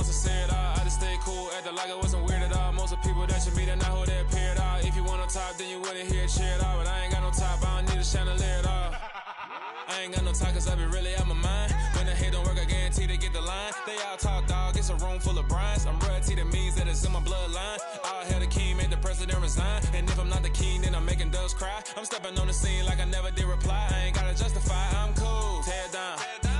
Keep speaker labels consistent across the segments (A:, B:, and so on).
A: to say it all. I just stay cool, acting like I wasn't weird at all. Most of the people that you meet are not who they appear at all. If you want on top, then you wouldn't hear it cheer at all. But I ain't got no top, I don't need a chandelier at all. I ain't got no talk, cause I be really out my mind. When the hate don't work, I guarantee they get the line. They all talk, dog, it's a room full of brinds. I'm royalty, that means that it's in my bloodline. All hail the king, make the president resign. And if I'm not the king, then I'm making doves cry. I'm stepping on the scene like I never did reply. I ain't gotta justify, I'm cool. Tear down,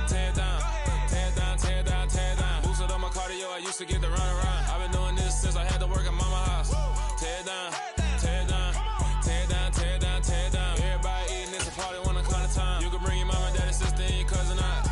A: tear down, tear down, tear down, tear down. Boosted up my cardio, I used to get the run around. I've been doing this since I had to work at mama house. Tear down, tear down, tear down, tear down, tear down. Everybody eating, it's a party, one kind of time. You can bring your mama, daddy, sister, and your cousin out.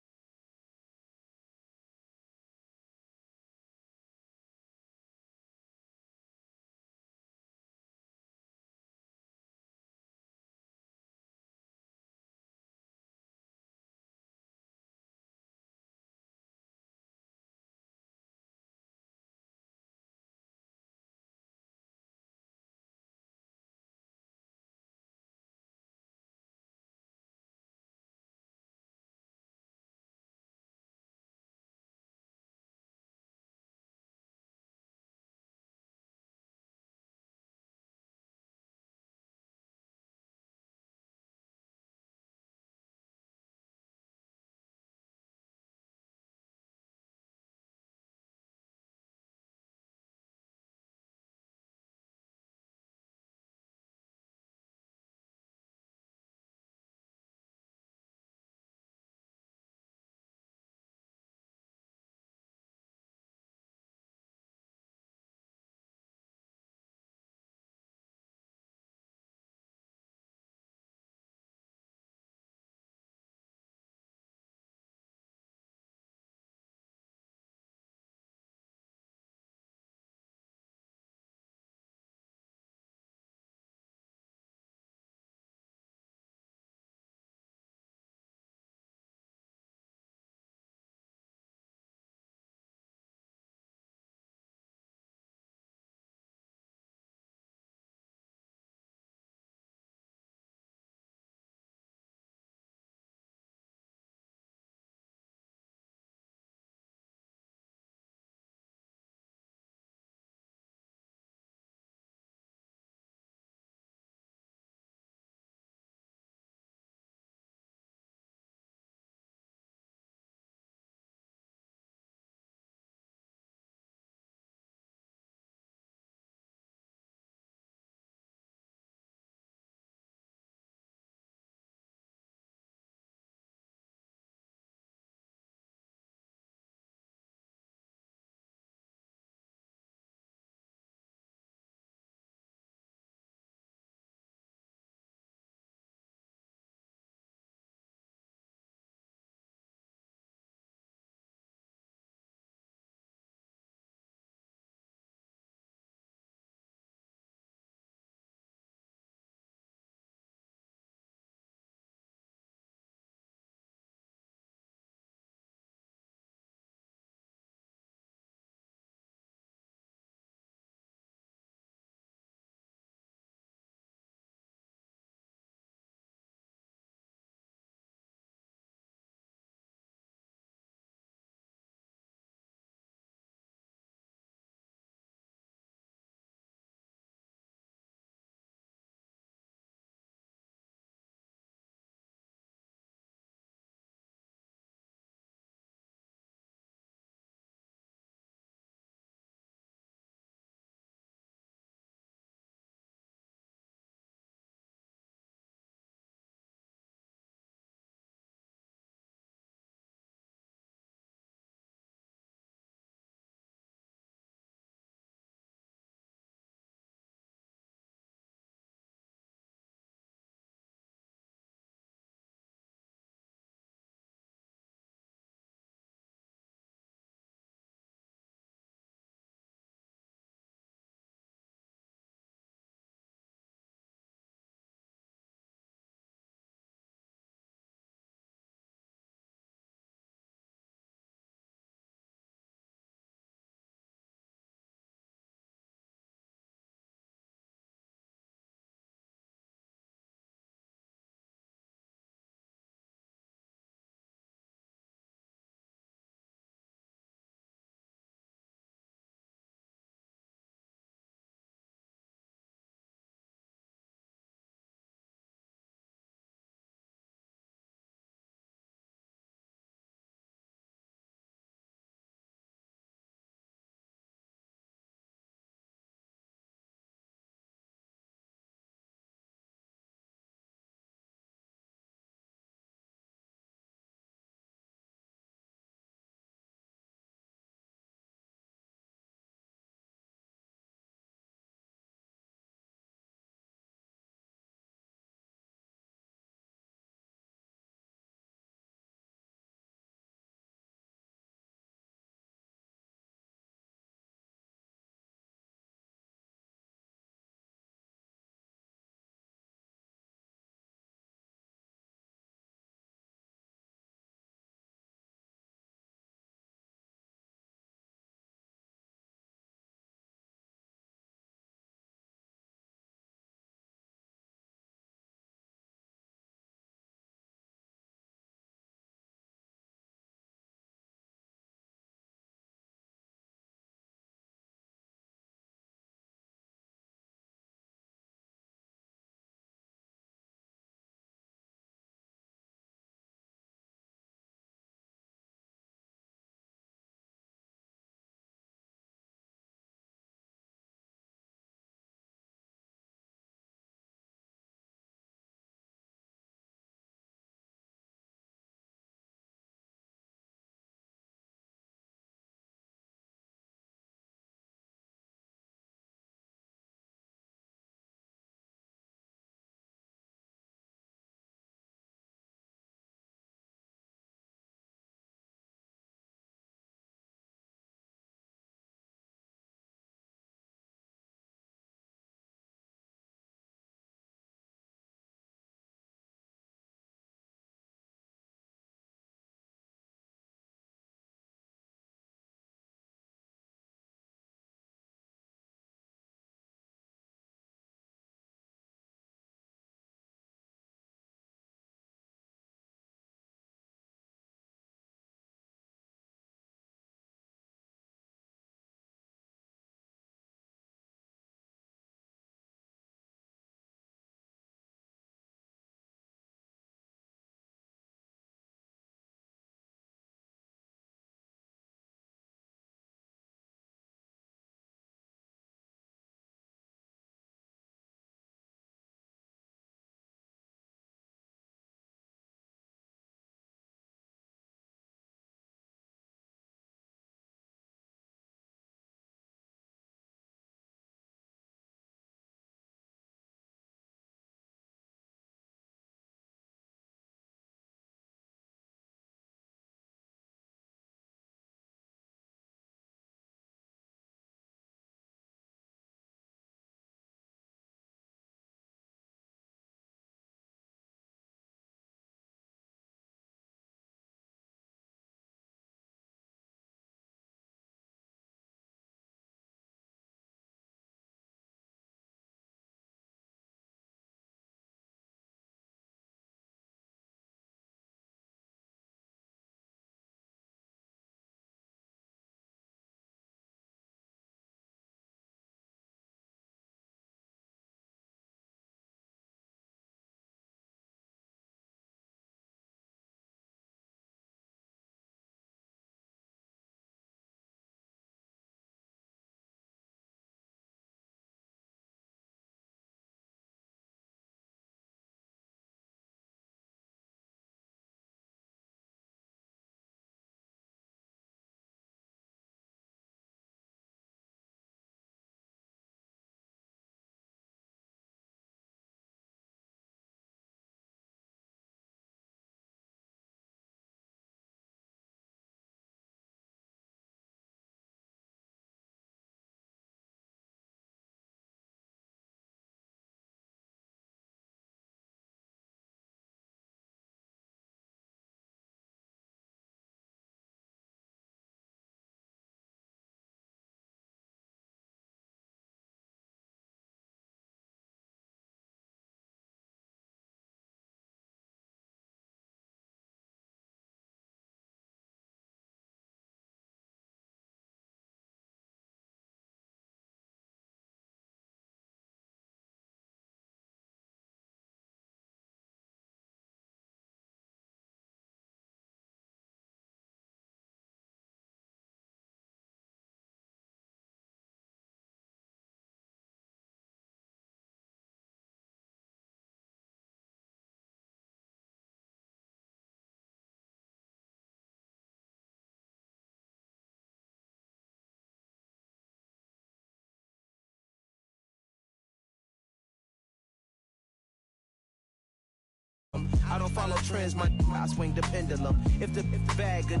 B: follow trends, I swing the pendulum. If the bag good,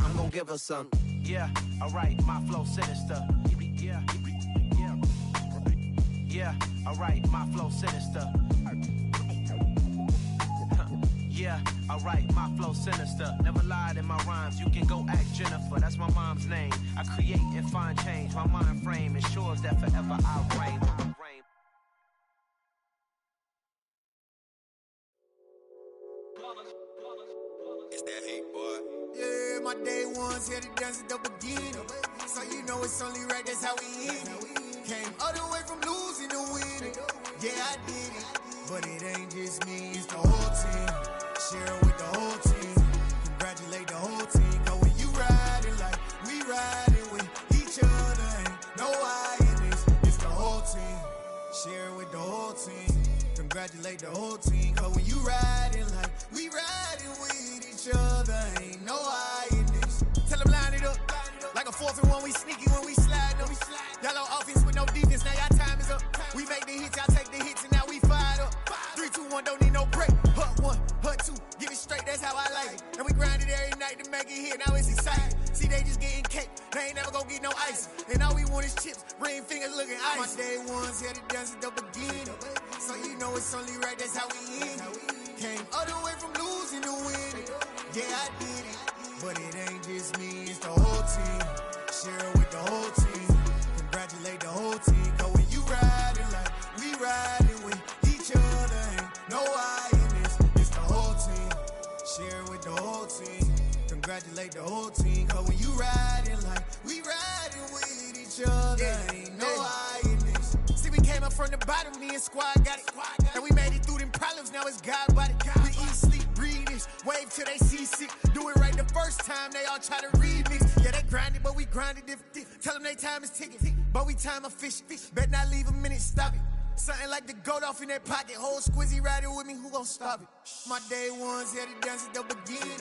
B: I'm gonna give her some. Yeah, alright, my flow sinister. Yeah, alright, my flow sinister. Yeah, alright, my flow sinister. Never lied in my rhymes, you can go ask Jennifer. That's my mom's name. I create and find change. My mind frame ensures that forever I'll reign.
C: It's that hate, boy.
D: Yeah, my day ones here to dance at the beginning. So you know it's only right, that's how we end it. Came all the way from losing to winning. Yeah, I did it. But it ain't just me, it's the whole team. Share it with the whole team. Congratulate the whole team. Cause when you riding like we riding with each other, ain't no I in this. It's the whole team. Share it with the whole team. Congratulate the whole team. Cause when you riding like we riding with each other, ain't no I in this. Tell them line it up. Like a 4th and 1, we sneaky when we slide them. Yellow offense with no defense, now y'all time is up. We make the hits, y'all take the hits, and now we fired up. 3, 2, 1, don't need no break. Hut 1, hut 2, give it straight, that's how I like it. And we grind it every night to make it hit, now it's exciting. See, they just getting cake, they ain't never gonna get no ice. And all we want is chips, ring fingers looking ice. My day ones here to dance at the beginning. So you know it's only right, that's how we end it. Came all the way from losing to winning. Yeah, I did it. But it ain't just me, it's the whole team. Share it with the whole team. Congratulate the whole team. Cause when you riding like we riding with each other, ain't no I in this. It's the whole team. Share it with the whole team. Congratulate the whole team. Cause when you riding like we riding with each other, ain't no I in this. See, we came up from the bottom, me and squad got it. And we made it through them problems, now it's God body. We eat, sleep, breathe this. Wave till they seasick. Do it right the first time, they all try to remix. Yeah, they grinded, but we grinded different. Tell them they time is ticking, but we time efficient. Bet not leave a minute, stop it. Something like the goat off in their pocket. Whole squizzy riding with me, who gon' stop it? My day ones here to dance at the beginning.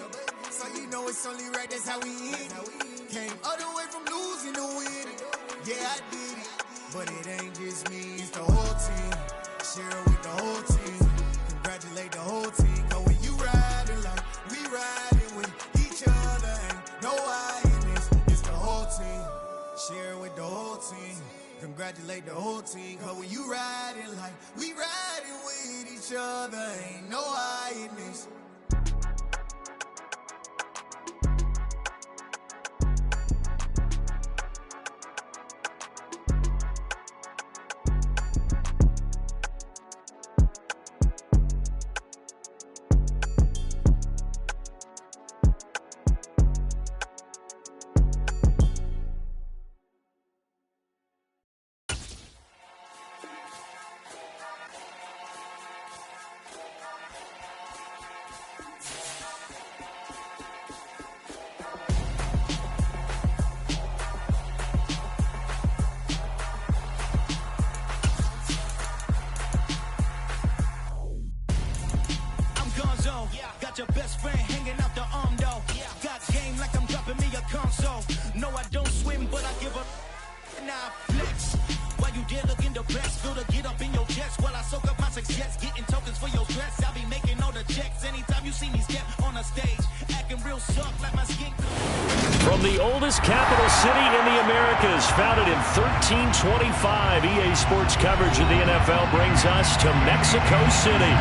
D: So you know it's only right, that's how we end it. Came all the way from losing to winning. Yeah, I did it. But it ain't just me, it's the whole team. Share it with the whole team. Congratulate the whole team. Cause when you riding like we riding with each other, ain't no I in this. It's the whole team. Share it with the whole team. Congratulate the whole team. Cause when you riding like we riding with each other, ain't no I in this.
E: Your best friend hanging out the arm though. Got game like I'm dropping me a console. No, I don't swim, but I give a now flex. While you there looking depressed, feel the get up in your chest while I soak up my success. Getting tokens for your stress. I'll be making all the checks anytime you see me step on a stage. Acting real soft like my skin.
F: From the oldest capital city in the Americas, founded in 1325, EA Sports coverage of the NFL brings us to Mexico City.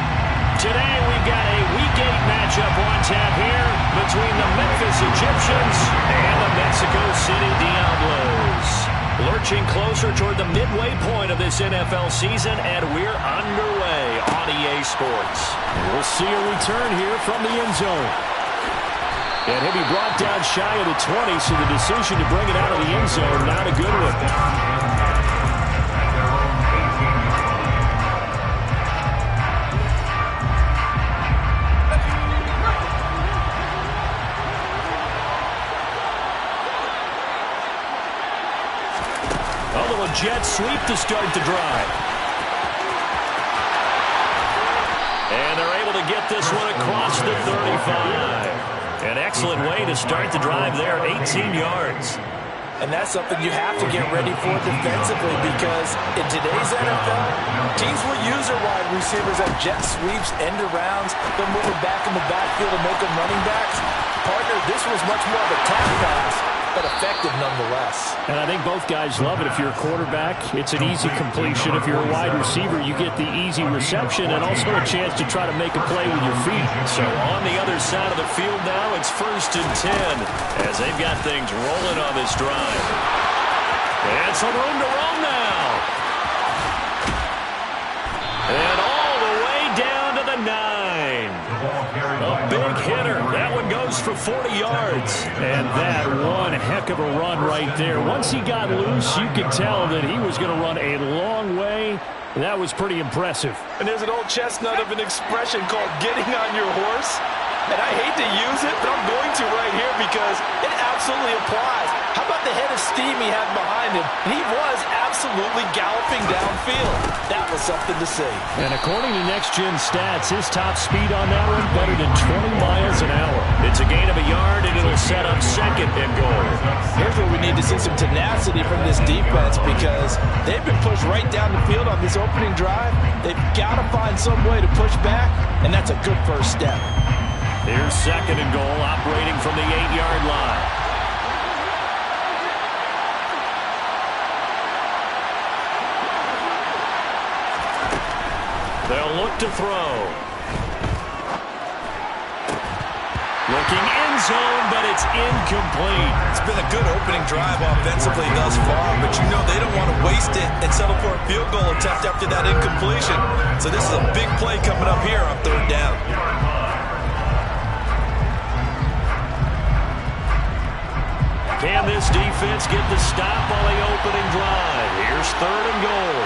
F: Today we've got a Week 8 matchup on tap here between the Memphis Egyptians and the Mexico City Diablos. Lurching closer toward the midway point of this NFL season, and we're underway on EA Sports. We'll see a return here from the end zone. And he'll be brought down shy of the 20, so the decision to bring it out of the end zone, not a good one. Jet sweep to start the drive. And they're able to get this one across the 35. An excellent way to start the drive there, 18 yards.
G: And that's something you have to get ready for defensively, because in today's NFL, teams will use their wide receivers at jet sweeps, end arounds. They'll move them back in the backfield and make them running backs. Partner, this was much more of a tap pass, but effective nonetheless.
F: And I think both guys love it. If you're a quarterback, it's an easy completion. If you're a wide receiver, you get the easy reception and also a chance to try to make a play with your feet. So on the other side of the field now, it's 1st and 10 as they've got things rolling on this drive. And some room to roam now. And all the way down to the 9. A big hitter. That one goes for 40 yards. And that one heck of a run right there. Once he got loose, you could tell that he was going to run a long way. That was pretty impressive.
G: And there's an old chestnut of an expression called getting on your horse. And I hate to use it, but I'm going to right here because it absolutely applies. How about the head of steam he had behind him? He was absolutely galloping downfield. That was something to see.
F: And according to Next Gen Stats, his top speed on that one better than 20 miles an hour. It's a gain of a yard, and it'll set up 2nd and goal.
G: Here's where we need to see some tenacity from this defense, because they've been pushed right down the field on this opening drive. They've got to find some way to push back, and that's a good first step.
F: Here's 2nd and goal, operating from the 8-yard line. They'll look to throw. Looking end zone, but it's incomplete.
G: It's been a good opening drive offensively thus far, but you know they don't want to waste it and settle for a field goal attempt after that incompletion. So this is a big play coming up here on 3rd down.
F: Can this defense get the stop on the opening drive? Here's 3rd and goal.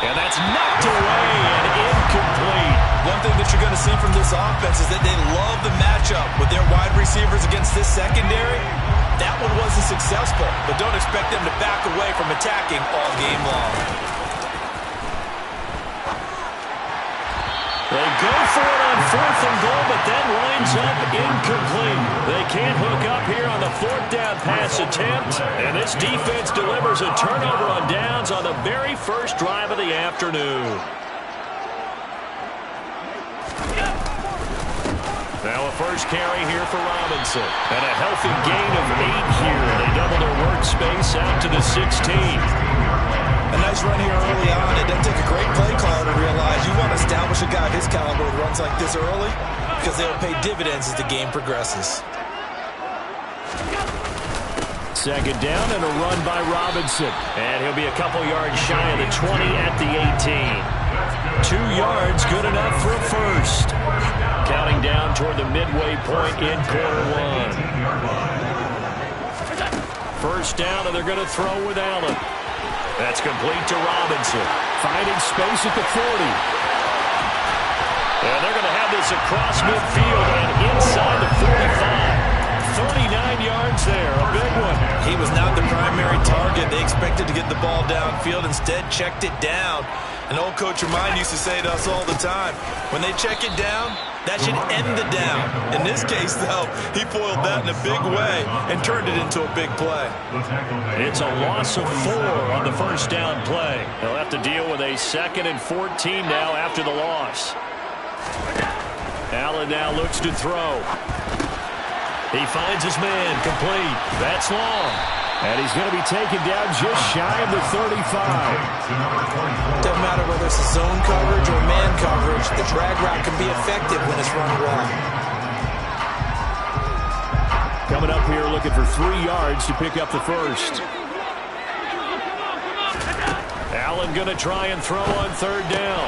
F: And that's knocked away and incomplete.
G: One thing that you're going to see from this offense is that they love the matchup with their wide receivers against this secondary. That one wasn't successful, but don't expect them to back away from attacking all game long.
F: They go for it on 4th and goal, but that winds up incomplete. They can't hook up here on the 4th down pass attempt, and this defense delivers a turnover on downs on the very first drive of the afternoon. Now a first carry here for Robinson, and a healthy gain of 8 here. They double their workspace out to the 16.
G: A nice run here early on. It doesn't take a great play caller to realize you want to establish a guy of his caliber with runs like this early, because they'll pay dividends as the game progresses.
F: 2nd down and a run by Robinson. And he'll be a couple yards shy of the 20 at the 18. 2 yards, good enough for a first. Counting down toward the midway point in quarter 1. First down, and they're going to throw with Allen. That's complete to Robinson. Finding space at the 40. And they're going to have this across midfield and inside the 45. 39 yards there, a big one.
G: He was not the primary target. They expected to get the ball downfield. Instead, checked it down. An old coach of mine used to say to us all the time, when they check it down, that should end the down. In this case, though, he foiled that in a big way and turned it into a big play.
F: It's a loss of 4 on the first down play. They'll have to deal with a 2nd and 14 now after the loss. Allen now looks to throw. He finds his man, complete. That's long. And he's going to be taken down just shy of the 35.
G: Doesn't matter whether it's a zone coverage or man coverage, the drag route can be effective when it's run well.
F: Coming up here looking for 3 yards to pick up the first. Allen going to try and throw on 3rd down.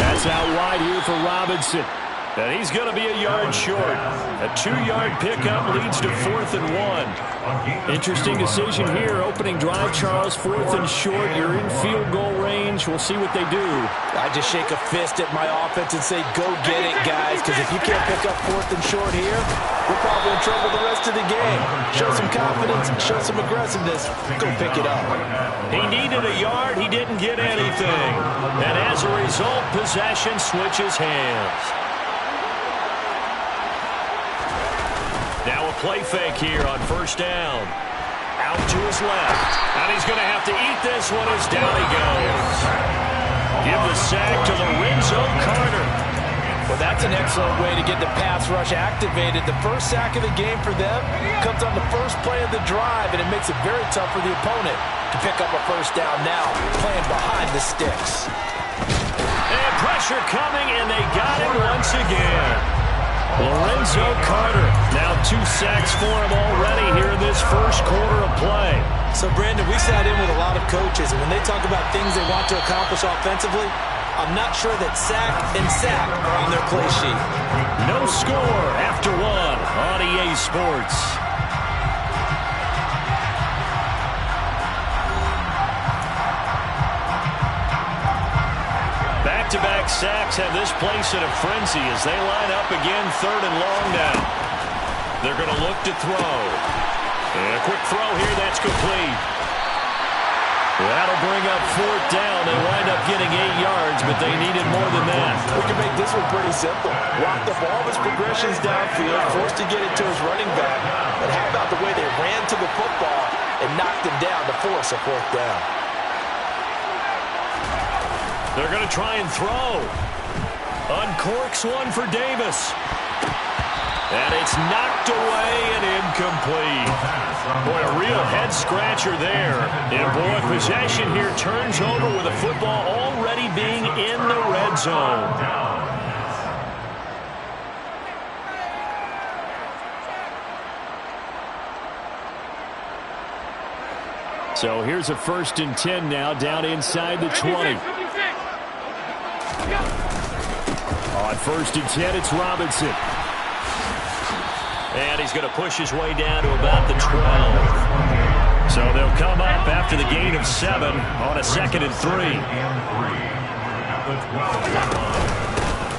F: That's out wide here for Robinson. And he's going to be a yard short. A 2-yard pickup leads to 4th and 1. Interesting decision here. Opening drive, Charles, 4th and short. You're in field goal range. We'll see what they do.
G: I just shake a fist at my offense and say, go get it, guys, because if you can't pick up 4th and short here, we're probably in trouble the rest of the game. Show some confidence, show some aggressiveness, go pick it up.
F: He needed a yard. He didn't get anything. And as a result, possession switches hands. Now a play fake here on first down. Out to his left. And he's going to have to eat this one as down he goes. Give the sack to Lorenzo Carter.
G: Well, that's an excellent way to get the pass rush activated. The first sack of the game for them comes on the first play of the drive, and it makes it very tough for the opponent to pick up a first down now, playing behind the sticks.
F: And pressure coming, and they got him once again. Lorenzo Carter, now 2 sacks for him already here in this first quarter of play.
G: So, Brandon, we sat in with a lot of coaches, and when they talk about things they want to accomplish offensively, I'm not sure that sack and sack are on their play sheet.
F: No score after 1 on EA Sports. Back-to-back sacks have this place in a frenzy as they line up again, 3rd and long now. They're going to look to throw. And a quick throw here, that's complete. That'll bring up 4th down. They wind up getting 8 yards, but they needed more than that.
G: We can make this one pretty simple. Walked up all of his progressions downfield, forced to get it to his running back. But how about the way they ran to the football and knocked him down to force a 4th down?
F: They're going to try and throw. Uncorks one for Davis. And it's knocked away and incomplete. Boy, a real head-scratcher there. And, boy, possession here turns over with the football already being in the red zone. So here's a 1st and 10 now, down inside the 20. On 1st and 10, it's Robinson. And he's going to push his way down to about the 12. So they'll come up after the gain of 7 on a 2nd and 3.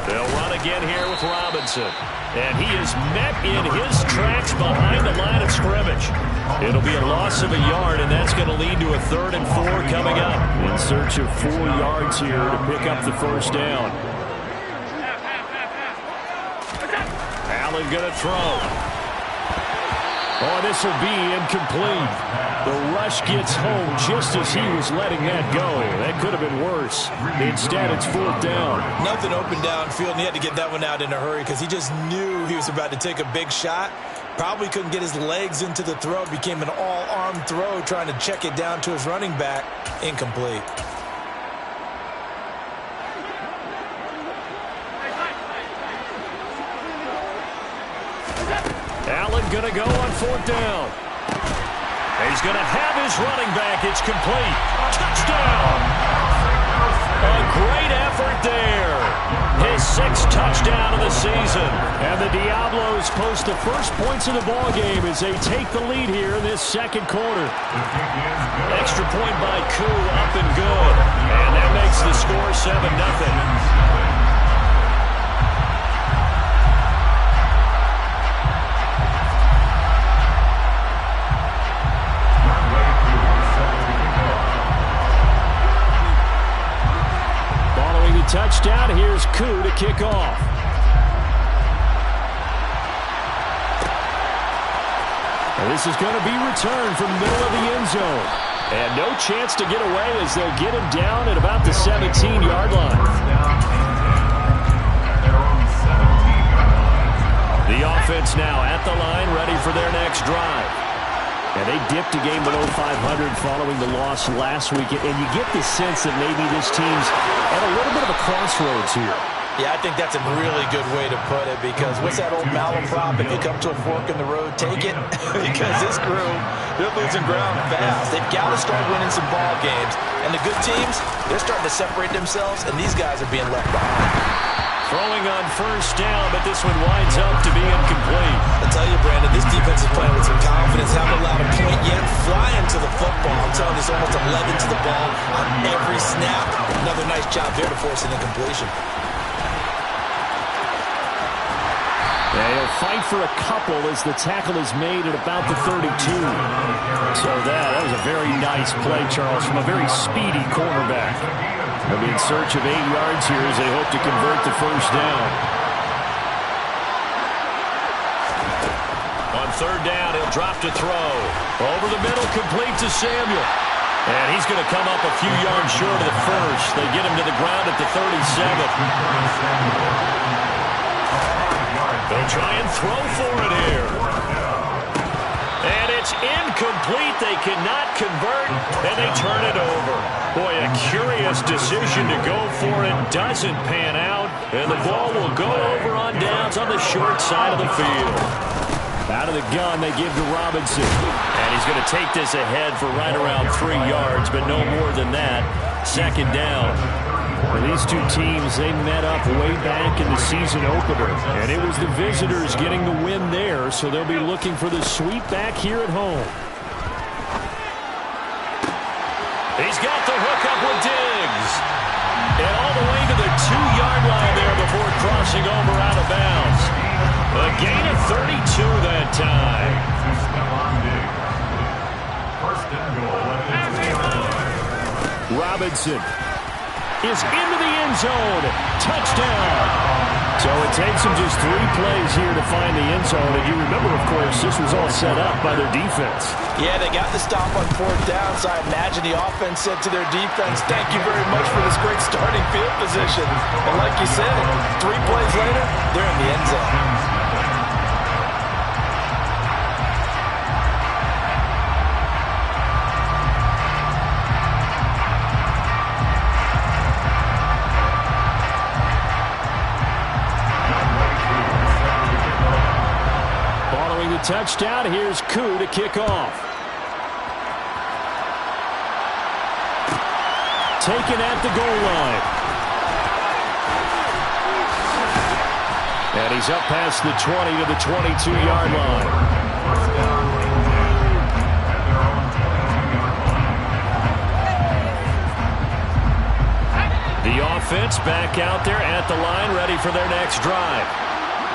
F: They'll run again here with Robinson. And he is met in his tracks behind the line of scrimmage. It'll be a loss of a yard, and that's going to lead to a 3rd and 4 coming up. In search of 4 yards here to pick up the first down. Allen going to throw. Oh, this will be incomplete. The rush gets home just as he was letting that go. That could have been worse. Instead, it's 4th down.
G: Nothing open downfield, and he had to get that one out in a hurry because he just knew he was about to take a big shot. Probably couldn't get his legs into the throw. Became an all-arm throw trying to check it down to his running back. Incomplete.
F: Allen going to go on 4th down. He's going to have his running back. It's complete. Touchdown. A great effort there. His 6th touchdown of the season. And the Diablos post the first points of the ball game as they take the lead here in this 2nd quarter. Extra point by Koo, up and good. And that makes the score 7-0. Touchdown. Here's Koo to kick off. And this is going to be returned from the middle of the end zone. And no chance to get away as they'll get him down at about the 17-yard line. The offense now at the line, ready for their next drive. And they dipped a game below 500 following the loss last week. And you get the sense that maybe this team's at a little bit of a crossroads here.
G: Yeah, I think that's a really good way to put it because what's that old malaprop? If you come to a fork in the road, take it. Because this crew, they're losing ground fast. They've got to start winning some ball games. And the good teams, they're starting to separate themselves, and these guys are being left behind.
F: Throwing on 1st down, but this one winds up to be incomplete.
G: I tell you, Brandon, this defense is playing with some confidence. Haven't allowed a point yet. Flying to the football. I'm telling you, it's almost 11 to the ball on every snap. Another nice job there to force an incompletion.
F: Yeah, he'll fight for a couple as the tackle is made at about the 32. So that was a very nice play, Charles, from a very speedy cornerback. They'll be in search of 8 yards here as they hope to convert the first down. On third down. He'll drop to throw. Over the middle, complete to Samuel. And he's going to come up a few yards short of the first. They get him to the ground at the 37. They'll try and throw for it here. And it's incomplete. They cannot convert, and they turn it over. Boy, a curious decision to go for it. Doesn't pan out, and the ball will go over on downs on the short side of the field. Out of the gun, they give to Robinson. And he's going to take this ahead for right around 3 yards, but no more than that. Second down. Well, these two teams, they met up way back in the season opener, and it was the visitors getting the win there, so they'll be looking for the sweep back here at home. He's got the hookup with Diggs. And all the way to the 2-yard line there before crossing over out of bounds. A gain of 32 that time. Robinson is into the end zone. Touchdown. So it takes them just 3 plays here to find the end zone. And you remember, of course, this was all set up by their defense.
G: Yeah, they got the stop on 4th down, so I imagine the offense said to their defense, thank you very much for this great starting field position. And like you said, 3 plays later, they're in the end zone.
F: Touchdown. Here's Koo to kick off. Taken at the goal line. And he's up past the 20 to the 22-yard line. The offense back out there at the line, ready for their next drive.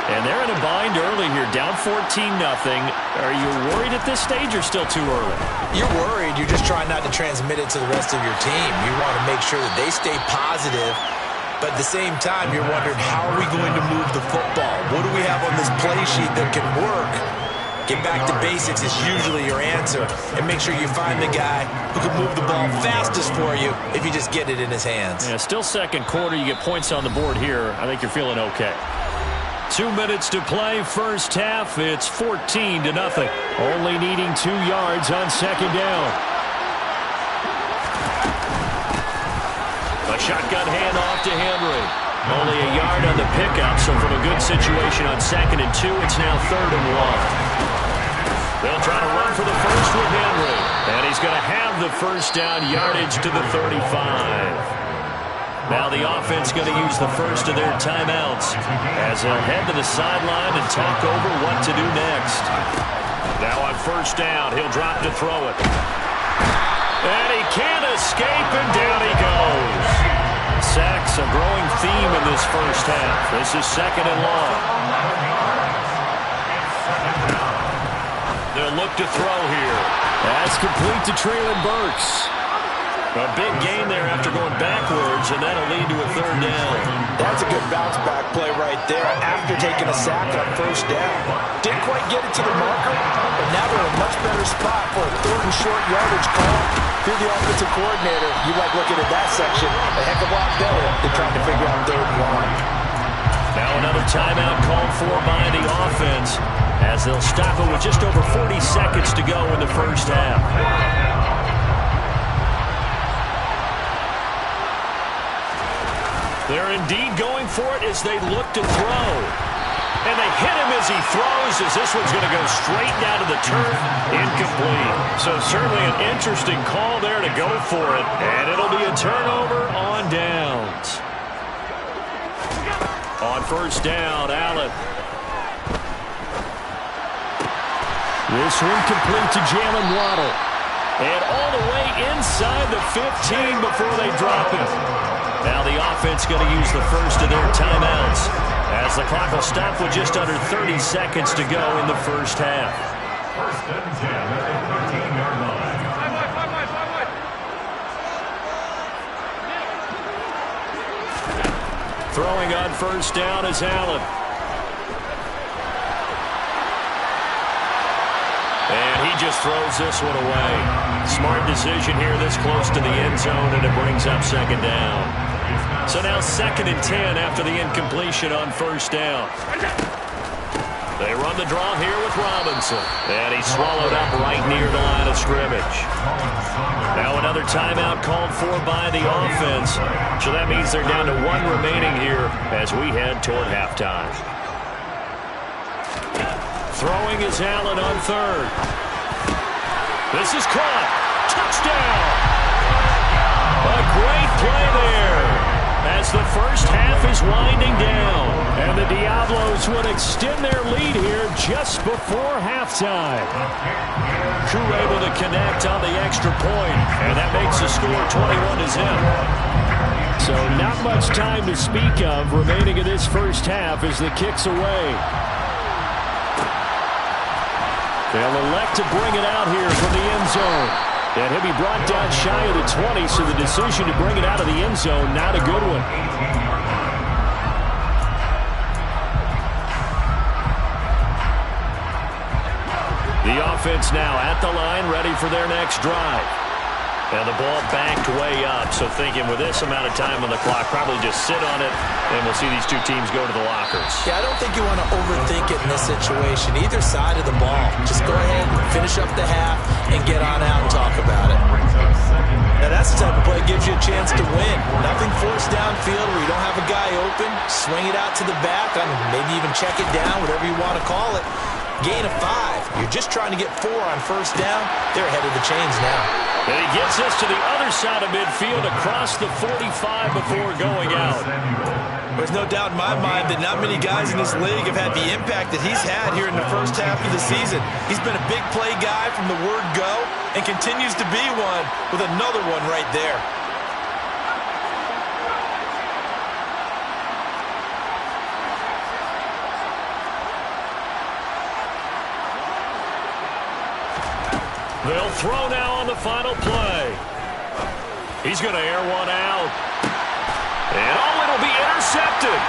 F: And they're in a bind early here, down 14-0. Are you worried at this stage or still too early?
G: You're worried. You're just trying not to transmit it to the rest of your team. You want to make sure that they stay positive, but at the same time, you're wondering, how are we going to move the football? What do we have on this play sheet that can work? Get back to basics is usually your answer, and make sure you find the guy who can move the ball fastest for you if you just get it in his hands.
F: Yeah, still second quarter. You get points on the board here. I think you're feeling okay. 2 minutes to play, first half. It's 14-0. Only needing 2 yards on second down. A shotgun handoff to Henry. Only a yard on the pickup, so from a good situation on 2nd and 2, it's now 3rd and 1. They'll try to run for the first with Henry. And he's going to have the first down, yardage to the 35. Now the offense going to use the first of their timeouts as they'll head to the sideline and talk over what to do next. Now on first down, he'll drop to throw it. And he can't escape, and down he goes. Sacks, a growing theme in this first half. This is 2nd and long. They'll look to throw here. That's complete to Treylon Burks. A big gain there after going backwards, and that'll lead to a 3rd down.
G: That's a good bounce-back play right there after taking a sack on first down. Didn't quite get it to the marker, but now they're in a much better spot for a 3rd and short yardage call. If you're the offensive coordinator, you like looking at that section a heck of a lot better than trying to figure out 3rd and 1.
F: Now another timeout called for by the offense as they'll stop it with just over 40 seconds to go in the first half. They're indeed going for it as they look to throw. And they hit him as he throws, as this one's going to go straight down to the turf. Incomplete. So certainly an interesting call there to go for it. And it'll be a turnover on downs. On first down, Allen. This one complete to Jalen Waddle. And all the way inside the 15 before they drop it. Now the offense going to use the first of their timeouts as the clock will stop with just under 30 seconds to go in the first half.
H: 1st and 10 at the 15-yard line.
F: Throwing on first down is Allen. just throws this one away. Smart decision here this close to the end zone, and it brings up second down. So now 2nd and 10 after the incompletion on first down. They run the draw here with Robinson. And he's swallowed up right near the line of scrimmage. Now another timeout called for by the offense. So that means they're down to 1 remaining here as we head toward halftime. Throwing is Allen on 3rd. This is caught. Touchdown. A great play there as the first half is winding down. And the Diablos would extend their lead here just before halftime. Crew able to connect on the extra point, and that makes the score 21-0. So not much time to speak of remaining in this first half as the kick's away. They'll elect to bring it out here from the end zone. And he'll be brought down shy of the 20, so the decision to bring it out of the end zone, not a good one. The offense now at the line, ready for their next drive. And the ball backed way up, so thinking with this amount of time on the clock, probably just sit on it, and we'll see these two teams go to the lockers.
G: Yeah, I don't think you want to overthink it in this situation. Either side of the ball. Just go ahead and finish up the half and get on out and talk about it. Now, that's the type of play that gives you a chance to win. Nothing forced downfield where you don't have a guy open. Swing it out to the back, maybe even check it down, whatever you want to call it. Gain of 5. You're just trying to get 4 on first down. They're ahead of the chains now.
F: And he gets us to the other side of midfield across the 45 before going out.
G: There's no doubt in my mind that not many guys in this league have had the impact that he's had here in the first half of the season. He's been a big play guy from the word go and continues to be one with another one right there.
F: They'll throw now on the final play. He's going to air one out. And it'll be intercepted.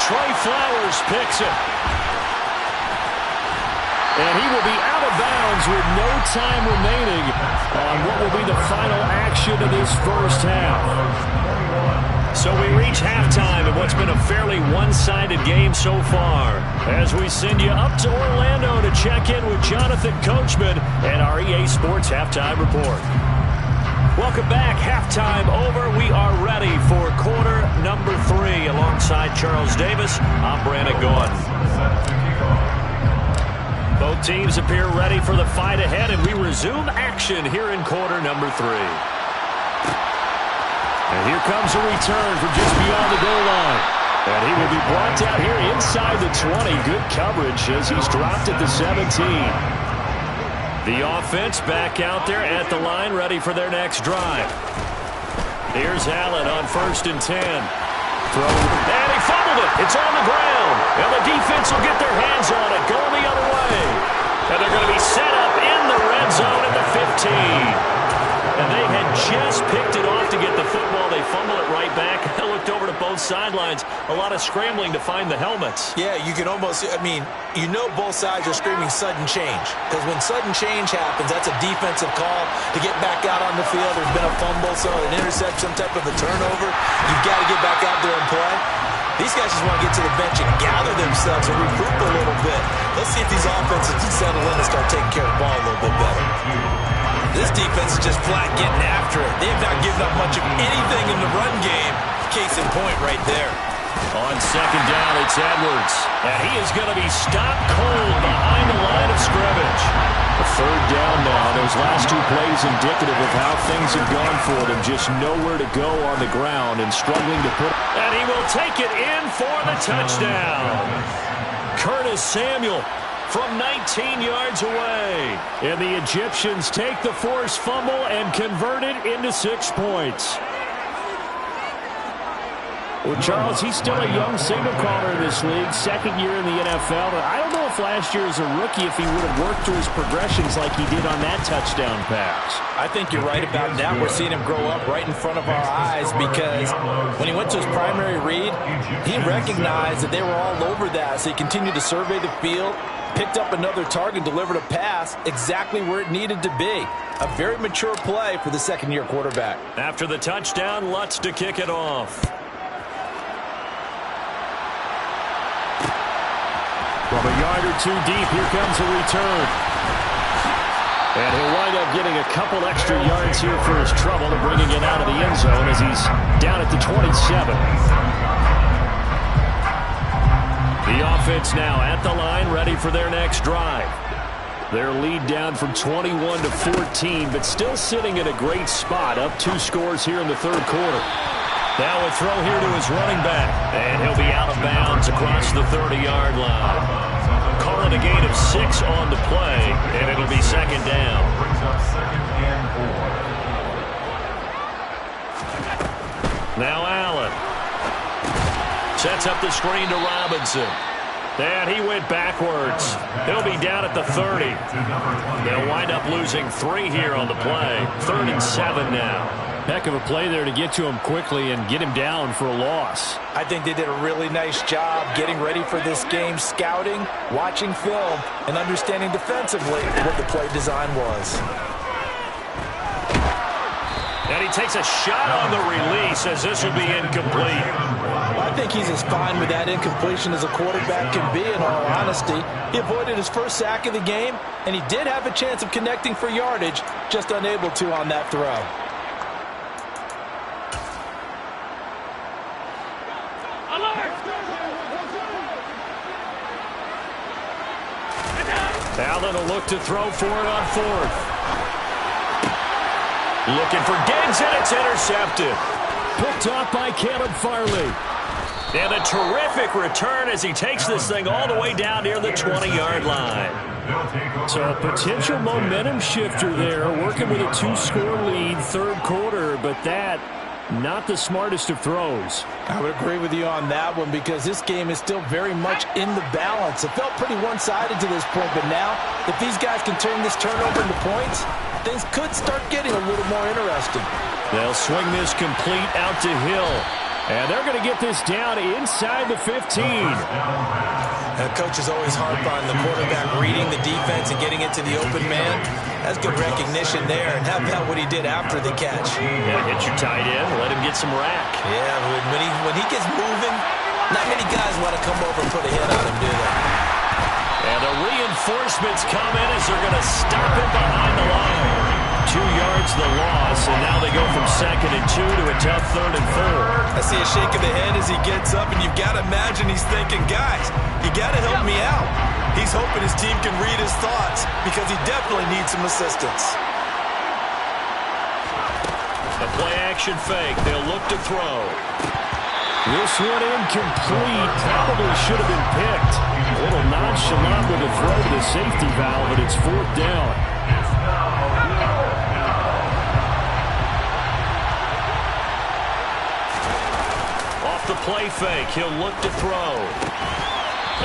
F: Trey Flowers picks it. And he will be out of bounds with no time remaining on what will be the final action of this first half. So we reach halftime in what's been a fairly one-sided game so far, as we send you up to Orlando to check in with Jonathan Coachman and our EA Sports Halftime Report. Welcome back. Halftime over. We are ready for quarter number 3. Alongside Charles Davis, I'm Brandon Gordon. Both teams appear ready for the fight ahead, and we resume action here in quarter number 3. And here comes a return from just beyond the goal line. And he will be brought down here inside the 20. Good coverage as he's dropped at the 17. The offense back out there at the line, ready for their next drive. Here's Allen on 1st and 10. And he fumbled it. It's on the ground. And the defense will get their hands on it, going the other way. And they're going to be set up in the red zone at the 15. And they had just picked it off to get the football. They fumble it right back. I looked over to both sidelines. A lot of scrambling to find the helmets.
G: Yeah, you can almost, both sides are screaming sudden change. Because when sudden change happens, that's a defensive call to get back out on the field. There's been a fumble, so an interception, some type of a turnover. You've got to get back out there and play. These guys just want to get to the bench and gather themselves and regroup a little bit. Let's see if these offenses can settle in and start taking care of the ball a little bit better. This defense is just flat getting after it. They have not given up much of anything in the run game. Case in point right there.
F: On second down, it's Edwards. And he is going to be stopped cold behind the line of scrimmage. A 3rd down now. Those last 2 plays indicative of how things have gone for them. Just nowhere to go on the ground and struggling to put. And he will take it in for the touchdown. Curtis Samuel from 19 yards away. And the Egyptians take the forced fumble and convert it into 6 points. Well, Charles, he's still a young signal caller in this league, second year in the NFL. I don't know if last year as a rookie if he would have worked through his progressions like he did on that touchdown pass.
G: I think you're right about that. We're seeing him grow up right in front of our eyes because when he went to his primary read, he recognized that they were all over that, so he continued to survey the field, picked up another target, delivered a pass exactly where it needed to be. A very mature play for the second-year quarterback.
F: After the touchdown, Lutz to kick it off. From a yard or two deep, here comes a return. And he'll wind up getting a couple extra yards here for his trouble and bringing it out of the end zone as he's down at the 27. The offense now at the line, ready for their next drive. Their lead down from 21 to 14, but still sitting at a great spot, up 2 scores here in the third quarter. Now a throw here to his running back, and he'll be out of bounds across the 30-yard line. Call it a gain of 6 on the play, and it'll be second down.
H: Brings up 2nd and 4.
F: Now Allen sets up the screen to Robinson. And he went backwards. He'll be down at the 30. They'll wind up losing 3 here on the play. 3rd and 7 now. Heck of a play there to get to him quickly and get him down for a loss.
G: I think they did a really nice job getting ready for this game, scouting, watching film, and understanding defensively what the play design was.
F: And he takes a shot on the release as this will be incomplete.
G: I think he's as fine with that incompletion as a quarterback can be, in all honesty. He avoided his first sack of the game, and he did have a chance of connecting for yardage, just unable to on that throw.
F: Allen will look to throw for it on 4th. Looking for Diggs, and it's intercepted. Picked off by Caleb Farley. And a terrific return as he takes this thing all the way down near the 20-yard line. So a potential momentum shifter there, working with a 2-score lead, third quarter, but that not the smartest of throws.
G: I would agree with you on that one because this game is still very much in the balance. It felt pretty one-sided to this point, but now if these guys can turn this turnover into points, things could start getting a little more interesting.
F: They'll swing this complete out to Hill. And they're going to get this down inside the 15.
G: Coaches always harp on the quarterback reading the defense and getting it to the open man. That's good recognition there. And how about what he did after the catch?
F: Yeah, hit your tight end, let him get some rack.
G: Yeah, when he gets moving, not many guys want to come over and put a hit on him, do they?
F: And the reinforcements come in as they're going to stop him behind the line. 2 yards the loss, and now they go from 2nd and 2 to a tough 3rd and 4.
G: I see a shake of the head as he gets up, and you've got to imagine he's thinking, guys, you got to help me out. He's hoping his team can read his thoughts because he definitely needs some assistance.
F: The play-action fake. They'll look to throw. This one incomplete. Probably should have been picked. A little nonchalant with a throw to the safety valve, but it's 4th down. The play fake. He'll look to throw.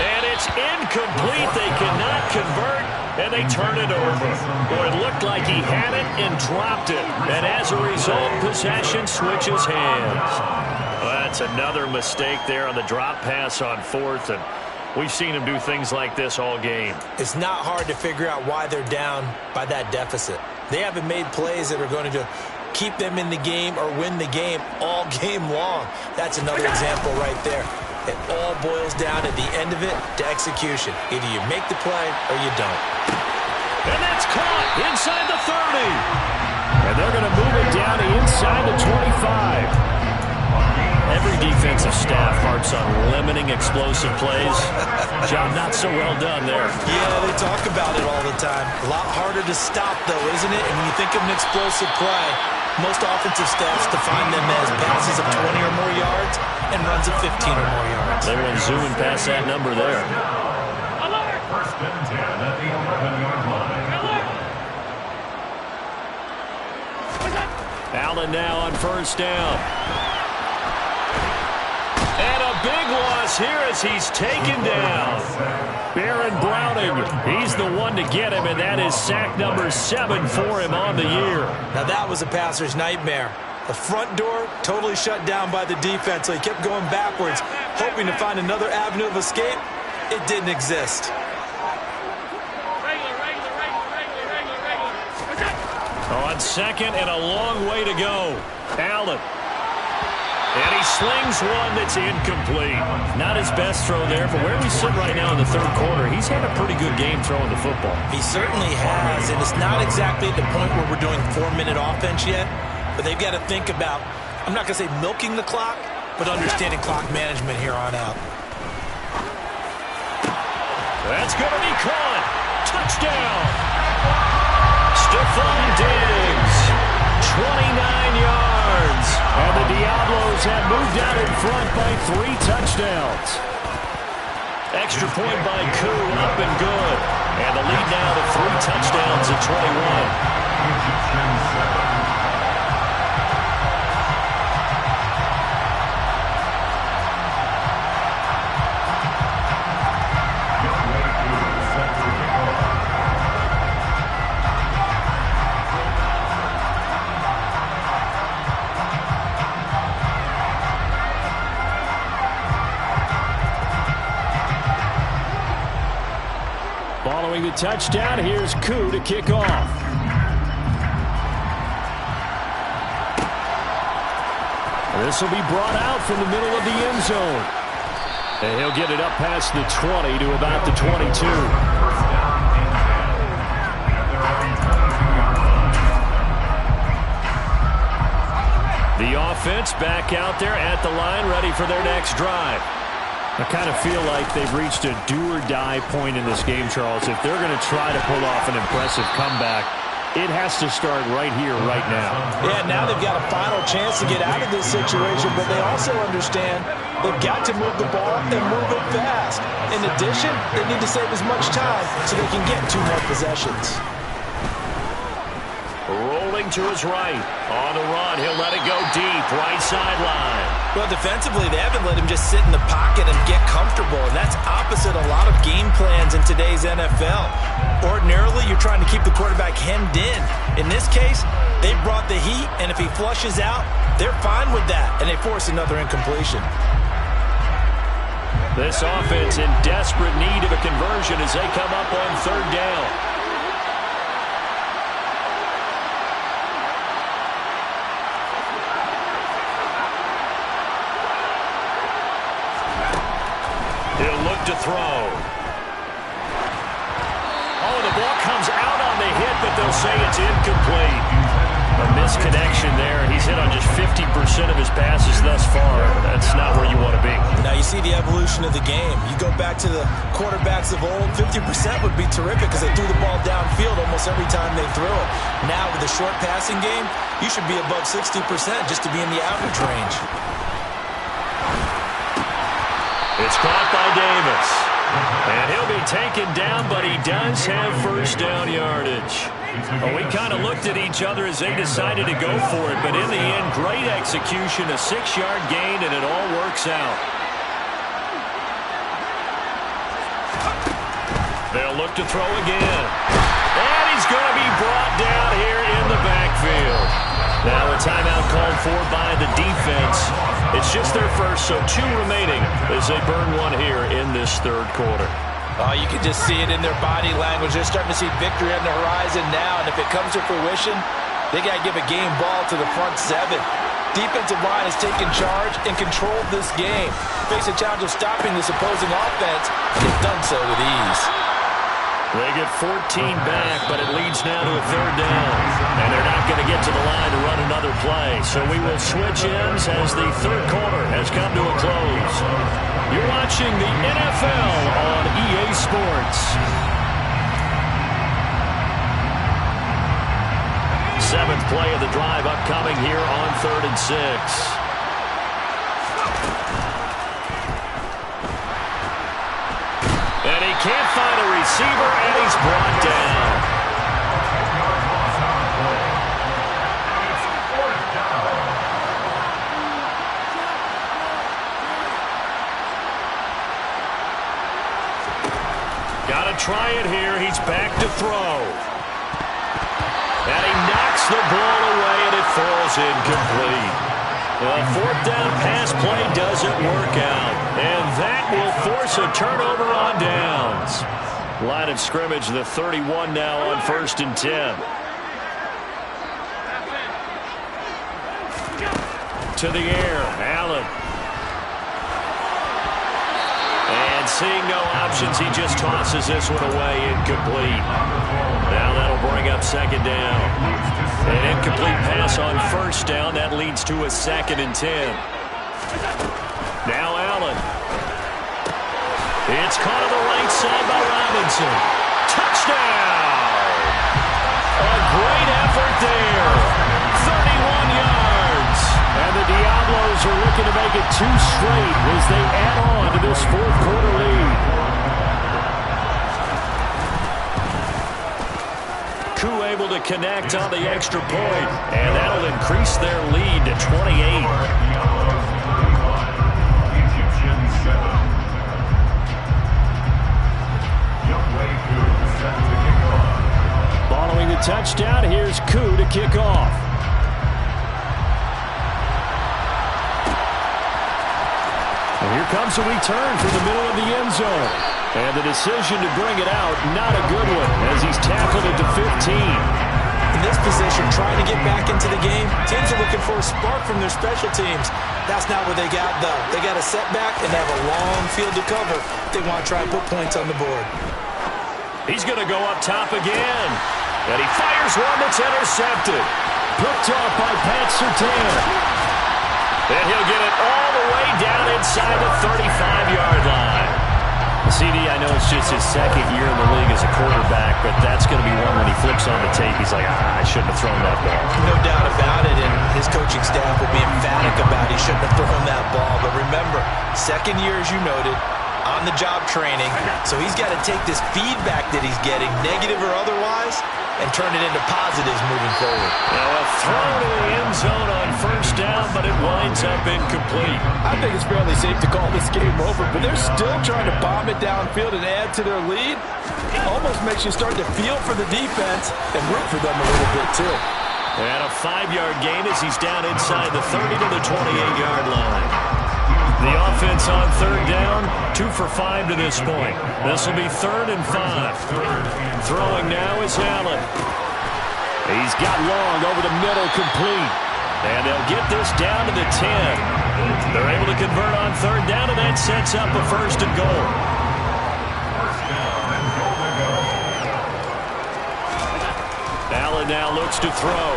F: And it's incomplete. They cannot convert, and they turn it over. Well, it looked like he had it and dropped it. And as a result, possession switches hands. Well, that's another mistake there on the drop pass on 4th, and we've seen him do things like this all game.
G: It's not hard to figure out why they're down by that deficit. They haven't made plays that are going to keep them in the game or win the game all game long. That's another example right there. It all boils down at the end of it to execution. Either you make the play or you don't.
F: And that's caught inside the 30. And they're going to move it down to inside the 25. Every defensive staff harps on limiting explosive plays. Job not so well done there.
G: Yeah, they talk about it all the time. A lot harder to stop, though, isn't it? And when you think of an explosive play, most offensive staffs define them as passes of 20 or more yards and runs of 15 or more yards.
F: They went zooming past that number there.
H: 1st and 10 at the 11-yard line.
F: Allen now on 1st down. And a big loss here as he's taken down. Baron Browning, he's the one to get him, and that is sack number 7 for him on the year.
G: Now that was a passer's nightmare. The front door totally shut down by the defense, so he kept going backwards, hoping to find another avenue of escape. It didn't exist.
F: On second and a long way to go. Allen. And he slings one that's incomplete. Not his best throw there, but where we sit right now in the third quarter, he's had a pretty good game throwing the football.
G: He certainly has, and it's not exactly at the point where we're doing 4-minute offense yet, but they've got to think about, I'm not going to say milking the clock, but understanding clock management here on out.
F: That's going to be caught. Touchdown. Stephon Diggs, 29 yards. And the Diablos have moved out in front by 3 touchdowns. Extra point by Koo, up and good. And the lead now to 3 touchdowns at 21. Following the touchdown, here's Koo to kick off. This will be brought out from the middle of the end zone. And he'll get it up past the 20 to about the 22. The offense back out there at the line, ready for their next drive. I kind of feel like they've reached a do-or-die point in this game, Charles. If they're going to try to pull off an impressive comeback, it has to start right here, right now.
G: Yeah, now they've got a final chance to get out of this situation, but they also understand they've got to move the ball and move it fast. In addition, they need to save as much time so they can get 2 more possessions.
F: Rolling to his right. On the run, he'll let it go deep, right sideline.
G: Well, defensively, they haven't let him just sit in the pocket and get comfortable, and that's opposite a lot of game plans in today's NFL. Ordinarily, you're trying to keep the quarterback hemmed in. In this case, they brought the heat, and if he flushes out, they're fine with that, and they force another incompletion.
F: This offense in desperate need of a conversion as they come up on 3rd down. To throw. Oh, the ball comes out on the hit, but they'll say it's incomplete. A misconnection there. He's hit on just 50% of his passes thus far. That's not where you want to be.
G: Now you see the evolution of the game. You go back to the quarterbacks of old, 50% would be terrific because they threw the ball downfield almost every time they threw it. Now with the short passing game, you should be above 60% just to be in the average range.
F: It's caught by Davis. And he'll be taken down, but he does have 1st down yardage. Well, we kind of looked at each other as they decided to go for it, but in the end, great execution, a 6-yard gain, and it all works out. They'll look to throw again. And he's going to be brought down here in the backfield. Now a timeout called for by the defense. It's just their first, so 2 remaining as they burn 1 here in this 3rd quarter.
G: Oh, you can just see it in their body language. They're starting to see victory on the horizon now, and if it comes to fruition, they got to give a game ball to the front 7. Defensive line has taken charge and controlled this game. Face a challenge of stopping this opposing offense, and they've done so with ease.
F: They get 14 back, but it leads now to a 3rd down. And they're not going to get to the line to run another play. So we will switch ends as the 3rd quarter has come to a close. You're watching the NFL on EA Sports. 7th play of the drive upcoming here on 3rd and 6. And he can't find a receiver, and he's brought down. Got to try it here. He's back to throw. And he knocks the ball away, and it falls incomplete. The fourth down pass play doesn't work out. And that will force a turnover on downs. Line of scrimmage, the 31 now on 1st and 10. To the air, Allen. And seeing no options, he just tosses this one away, incomplete. Now that'll bring up 2nd down. An incomplete pass on 1st down. That leads to a 2nd and 10. Now Allen. It's caught on the right side by Robinson. Touchdown! A great effort there. 31 yards. And the Diablos are looking to make it 2 straight as they add on to this 4th quarter lead. Koo able to connect on the extra point, and that'll increase their lead to 28. Following the touchdown, here's Koo to kick off. And here comes a return from the middle of the end zone. And the decision to bring it out, not a good one, as he's tackled it to 15.
G: In this position, trying to get back into the game, teams are looking for a spark from their special teams. That's not what they got, though. They got a setback and they have a long field to cover if they want to try and put points on the board.
F: He's going to go up top again. And he fires one that's intercepted. Picked off by Pat Surtain. And he'll get it all the way down inside the 35-yard line. CD, I know it's just his 2nd year in the league as a quarterback, but that's going to be one when he flips on the tape. He's like, I shouldn't have thrown that ball.
G: No doubt about it, and his coaching staff will be emphatic about he shouldn't have thrown that ball. But remember, 2nd year, as you noted, on-the-job training, so he's got to take this feedback that he's getting, negative or otherwise, and turn it into positives moving forward.
F: Now a throw to the end zone on 1st down, but it winds up incomplete.
G: I think it's fairly safe to call this game over, but they're still trying to bomb it downfield and add to their lead. Almost makes you start to feel for the defense and root for them a little bit, too.
F: And a 5-yard gain as he's down inside the 30 to the 28-yard line. The offense on 3rd down, 2 for 5 to this point. This will be 3rd and 5. Throwing now is Allen. He's got long over the middle, complete. And they'll get this down to the 10. They're able to convert on 3rd down, and that sets up a 1st and goal. Allen now looks to throw.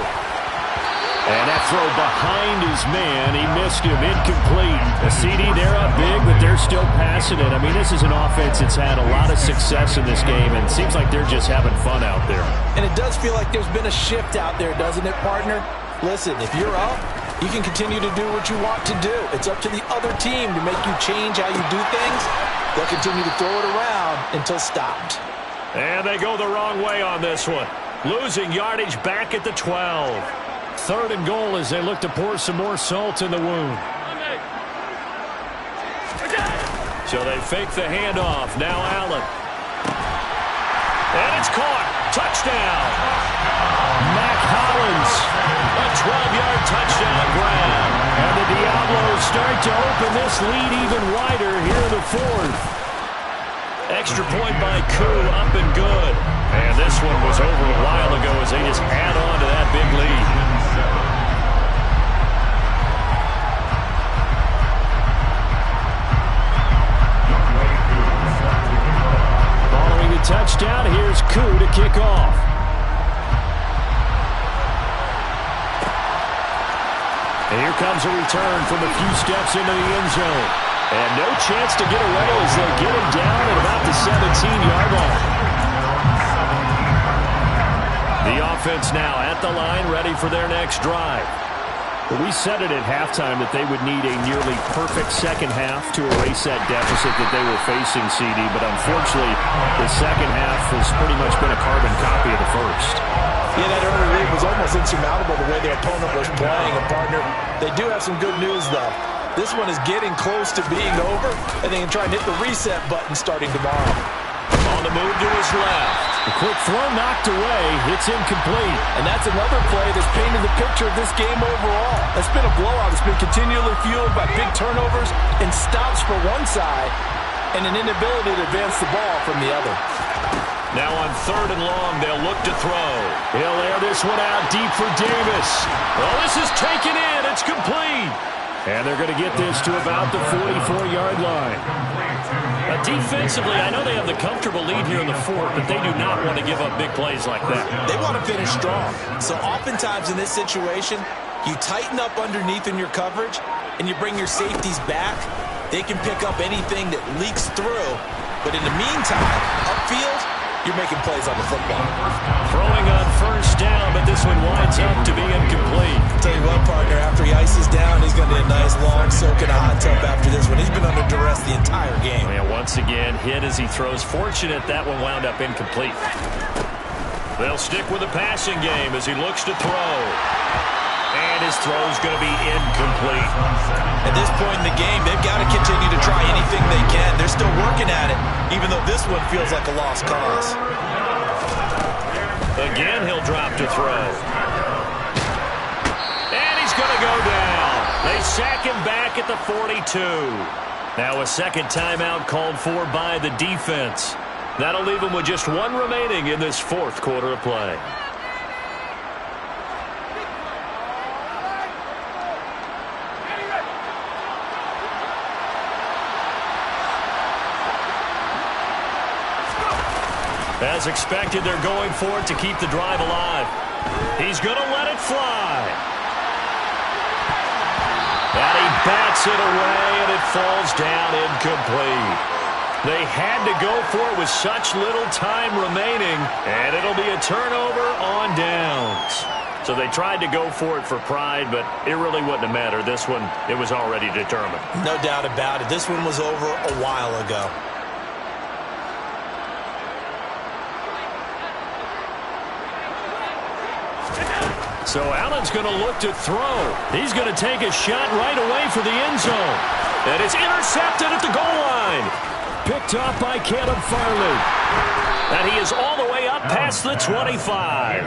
F: And that throw behind his man, he missed him, incomplete. A CD, they're up big, but they're still passing it. I mean, this is an offense that's had a lot of success in this game, and it seems like they're just having fun out there.
G: And it does feel like there's been a shift out there, doesn't it, partner? Listen, if you're up, you can continue to do what you want to do. It's up to the other team to make you change how you do things. They'll continue to throw it around until stopped.
F: And they go the wrong way on this one. Losing yardage back at the 12. 3rd and goal as they look to pour some more salt in the wound. So they fake the handoff. Now Allen. And it's caught. Touchdown. Mac Hollins. A 12-yard touchdown grab. And the Diablos start to open this lead even wider here in the 4th. Extra point by Koo, up and good. And this one was over a while ago as they just add on to that big lead. Following the touchdown, here's Koo to kick off. And here comes a return from a few steps into the end zone. And no chance to get away as they get him down at about the 17-yard line. The offense now at the line, ready for their next drive. But we said it at halftime that they would need a nearly perfect second half to erase that deficit that they were facing, CD. But unfortunately, the second half has pretty much been a carbon copy of the first.
G: Yeah, that early lead was almost insurmountable the way their opponent was playing. And, partner, they do have some good news, though. This one is getting close to being over, and they can try and hit the reset button starting tomorrow.
F: On the move to his left. A quick throw knocked away. It's incomplete.
G: And that's another play that's painted the picture of this game overall. It's been a blowout. It's been continually fueled by big turnovers and stops for one side and an inability to advance the ball from the other.
F: Now on 3rd and long, they'll look to throw. He'll air this one out deep for Davis. Well, this is taken in. It's complete. And they're going to get this to about the 44-yard line. Defensively, I know they have the comfortable lead here in the 4th, but they do not want to give up big plays like that.
G: They want to finish strong. So oftentimes in this situation, you tighten up underneath in your coverage, and you bring your safeties back. They can pick up anything that leaks through. But in the meantime, upfield, you're making plays on the football.
F: Throwing on 1st down, but this one winds up to be incomplete.
G: Tell you what, partner, after he ices down, he's going to get a nice long soak in a hot tub after this one. He's been under duress the entire game.
F: And once again, hit as he throws. Fortunate that one wound up incomplete. They'll stick with the passing game as he looks to throw. And his throw's going to be incomplete.
G: At this point in the game, they've got to continue to try anything they can. They're still working at it, even though this one feels like a lost cause.
F: Again, he'll drop to throw. And he's going to go down. They sack him back at the 42. Now a second timeout called for by the defense. That'll leave him with just one remaining in this 4th quarter of play. As expected, they're going for it to keep the drive alive. He's going to let it fly. And he bats it away, and it falls down incomplete. They had to go for it with such little time remaining, and it'll be a turnover on downs. So they tried to go for it for pride, but it really wouldn't have mattered. This one, it was already determined.
G: No doubt about it. This one was over a while ago.
F: So Allen's going to look to throw. He's going to take a shot right away for the end zone. And it's intercepted at the goal line. Picked off by Caleb Farley. And he is all the way up past the 25.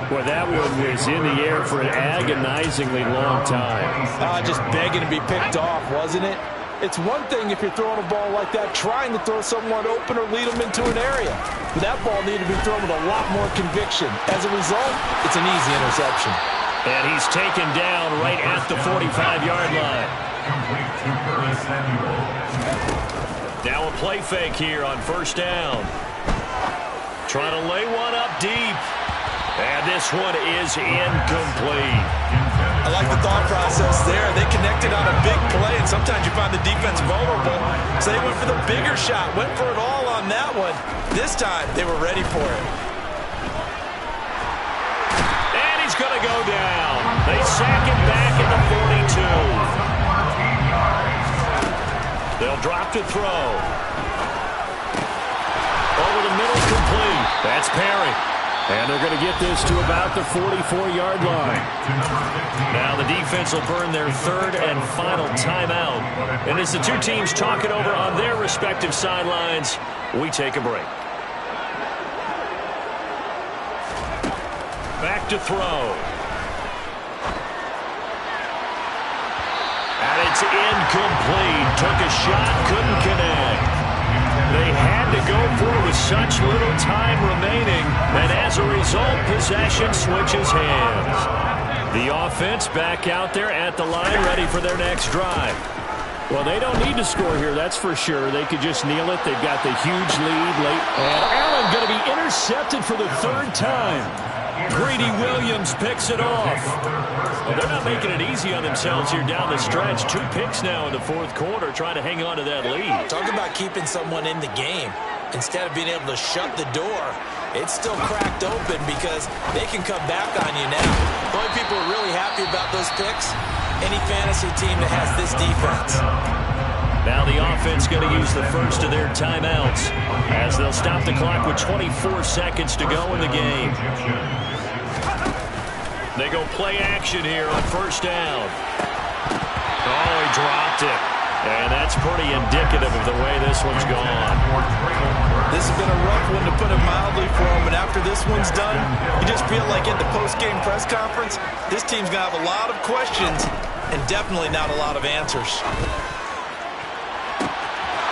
F: Boy, that one was in the air for an agonizingly long time.
G: Just begging to be picked off, wasn't it? It's one thing if you're throwing a ball like that, trying to throw someone open or lead them into an area. But that ball needed to be thrown with a lot more conviction. As a result, it's an easy interception.
F: And he's taken down right at the 45-yard line. Now a play fake here on 1st down. Trying to lay one up deep. And this one is incomplete.
G: I like the thought process there. They connected on a big play, and sometimes you find the defense vulnerable. So they went for the bigger shot, went for it all on that one. This time, they were ready for it.
F: And he's going to go down. They sack him back at the 42. They'll drop to throw. Over the middle, complete. That's Perry. And they're going to get this to about the 44-yard line. Now the defense will burn their 3rd and final timeout. And as the two teams talk it over on their respective sidelines, we take a break. Back to throw. And it's incomplete. Took a shot, couldn't connect. They had to go for it with such little time remaining, and as a result, possession switches hands. The offense back out there at the line, ready for their next drive. Well, they don't need to score here, that's for sure. They could just kneel it. They've got the huge lead late. And Allen going to be intercepted for the 3rd time. Greedy Williams picks it off. Well, they're not making it easy on themselves here down the stretch. 2 picks now in the 4th quarter, trying to hang on to that lead.
G: Talk about keeping someone in the game. Instead of being able to shut the door, it's still cracked open because they can come back on you now. The only people who are really happy about those picks, any fantasy team that has this defense.
F: Now the offense going to use the first of their timeouts as they'll stop the clock with 24 seconds to go in the game. They go play action here on 1st down. Oh, he dropped it. And that's pretty indicative of the way this one's gone.
G: has been a rough one, to put it mildly, for him. And after this one's done, you just feel like at the post-game press conference, this team's going to have a lot of questions and definitely not a lot of answers.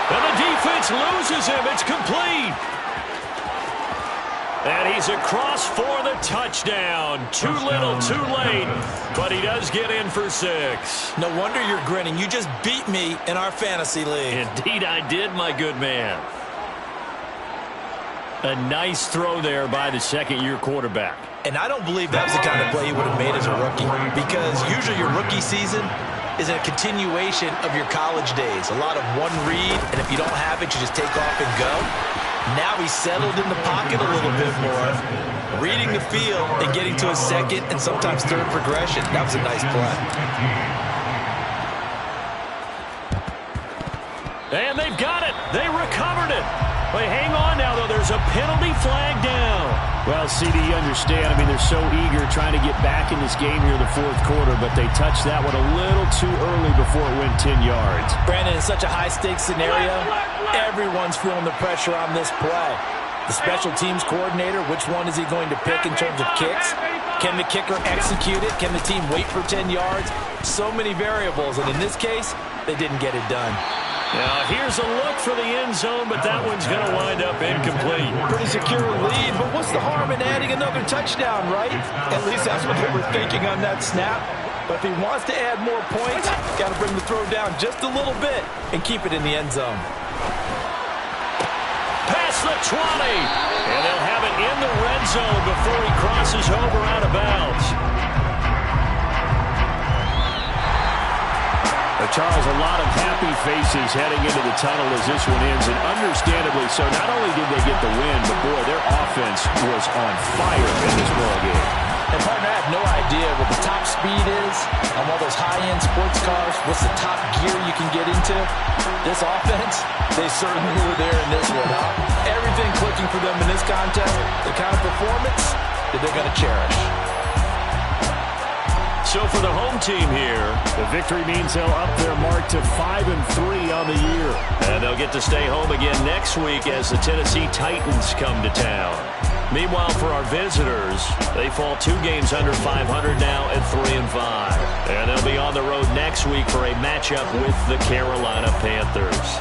F: And the defense loses him. It's complete. And he's across for the touchdown. Too little, too late. But he does get in for 6.
G: No wonder you're grinning. You just beat me in our fantasy league.
F: Indeed I did, my good man. A nice throw there by the second-year quarterback.
G: And I don't believe that was the kind of play he would have made as a rookie, because usually your rookie season is a continuation of your college days. A lot of one read, and if you don't have it, you just take off and go. Now he's settled in the pocket a little bit more, reading the field and getting to his second and sometimes third progression. That was a nice play.
F: And they've got it. They recovered it. Wait, hang on now, though. There's a penalty flag down. Well, CD, you understand. I mean, they're so eager trying to get back in this game here in the fourth quarter, but they touched that one a little too early before it went 10 yards.
G: Brandon, in such a high-stakes scenario, everyone's feeling the pressure on this play. The special teams coordinator, which one is he going to pick in terms of kicks? Can the kicker execute it? Can the team wait for 10 yards? So many variables, and in this case, they didn't get it done.
F: Now, here's a look for the end zone, but that one's going to wind up incomplete.
G: Pretty secure lead, but what's the harm in adding another touchdown, right? At least that's what they were thinking on that snap. But if he wants to add more points, got to bring the throw down just a little bit and keep it in the end zone.
F: Past the 20, and they'll have it in the red zone before he crosses over out of bounds. Charles, a lot of happy faces heading into the tunnel as this one ends, and understandably so. Not only did they get the win, but boy, their offense was on fire in this ball game.
G: And partner, I have no idea what the top speed is on one of those high-end sports cars. What's the top gear you can get into? This offense, they certainly were there in this one, huh? Everything clicking for them in this contest. The kind of performance that they're going to cherish.
F: So for the home team here, the victory means they'll up their mark to 5-3 on the year. And they'll get to stay home again next week as the Tennessee Titans come to town. Meanwhile, for our visitors, they fall 2 games under 500 now at 3-5. And they'll be on the road next week for a matchup with the Carolina Panthers.